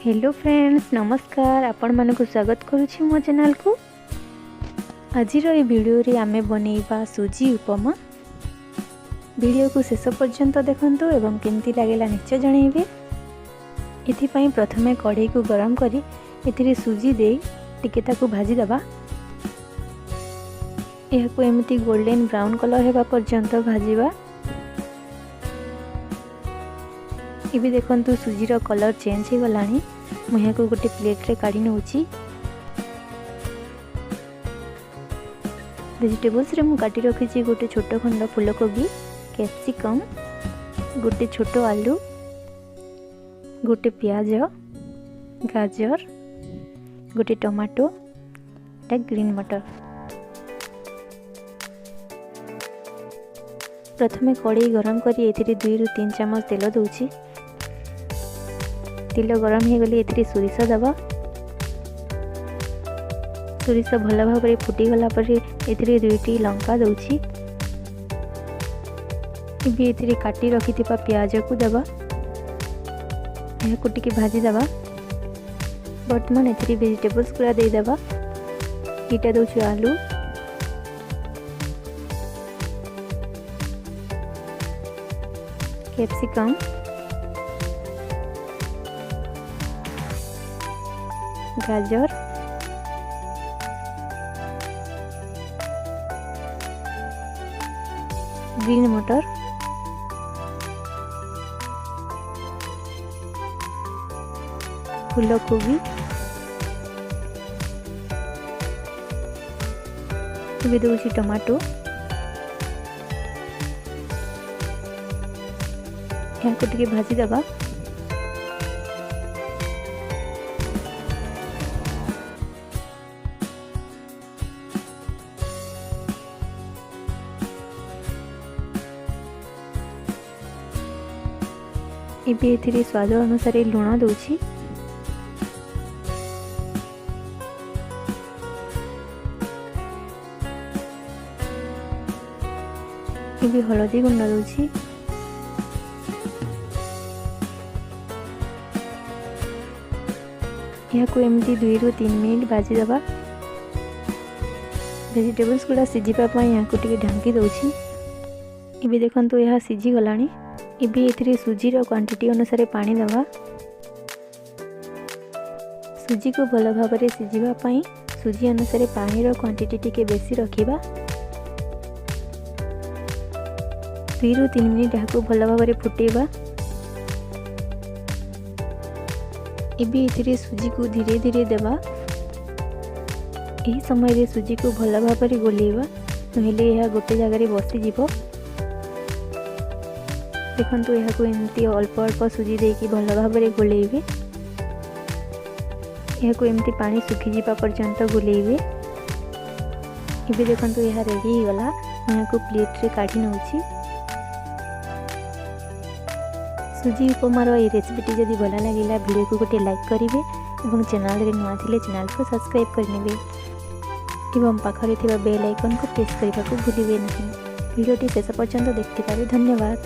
Hello friends, नमस्कार। आपण मानक स्वागत करुछि मो चैनल को। आज ये वीडियो रे आमे बनैबा सुजी उपमा। वीडियो को शेष पर्यंत देखंतु एवं केमती लागेला निश्चय जणैबे। एथिपाई प्रथमे कढ़ाई को गरम करी एथिरे सुजी दे टिके ताकू भाजी दबा। एहाको एमती गोल्डन ब्राउन कलर हेबा पर्यंत भाजीबा। इबे देखंतु सुजीर कलर चेंज हो गलानी। मु यहाँ को गोटे प्लेट रे काढ़ी नउची। वेजिटेबल्स रे मु काटी रखी गोटे छोट खंड फूलकोबी, कैप्सिकम, गोटे छोट आलू, गोटे प्याज, गाजर, गोटे टमाटो, ग्रीन मटर। प्रथमे कढ़ाई गरम करी एथिरे 2 ରୁ 3 चम्मच तेल दउची। तेल गरम हो गले एथिरे सोरिष दबा। सोरिष भल भाव में फुटी गला पर एथिरे 2टी लंका दउची। इबे एथिरे काटी रखिथिबा प्याज को दबा। यह को टिके भाजी दबा। वर्तमान एथिरे वेजिटेबल्स पूरा दे दबा। इटा दउची आलू, कैप्सिकम, गाजर, ग्रीन मटर, फूलकोबी, इबे दउची टमाटो। यहाँ को टिके भाजी दबा। इबे एथिरे स्वाद अनुसार लुण दउची। इबे हळदी गुंड दउची। यहाँ को एमती 2 ରୁ 3 मिनट भाजी दबा। वेजिटेबल्स गुड़ा सीझा यहाँ को टिके ढांकी दउची। इबे देखंतु यह सीझी गलानी। इबे एथिरे सुजीर क्वांटिटी अनुसार पानी दबा। सुजी को भल भाव में सीझा पाई सुजी अनुसार पानी रो क्वांटिटी टिके बेसी रखिबा। 2 ରୁ 3 मिनट यहाँ भल भाव में फुटेबा। इबे एथिरे सुजी को धीरे धीरे देबा। यही समय रे सुजी को भल भाव में गोलेबा, नहेले यह गोटे जगह बसी जीवो। देखंतु यहाँ को एमती अल्प अल्प सुजी देकी भल भाव में गोलेबे। यहाँ को एमती पानी सुखी जीवा पर्यंत गोलेबे। इबे देखंतु यह रेडी हो गला। यहाँ को प्लेट रे काढ़ी नउची। सुजी उपमार ये रेसिपीटी जदि भल लगे वीडियो को गोटे लाइक करेंगे और चैनल रे नुआ थिले चैनल को सब्सक्राइब करने एवं पाखरे थिबा बेल आइकन को प्रेस करने को भूलिए नहीं। वीडियोटी शेष पर्यंत देखिथिबारु धन्यवाद।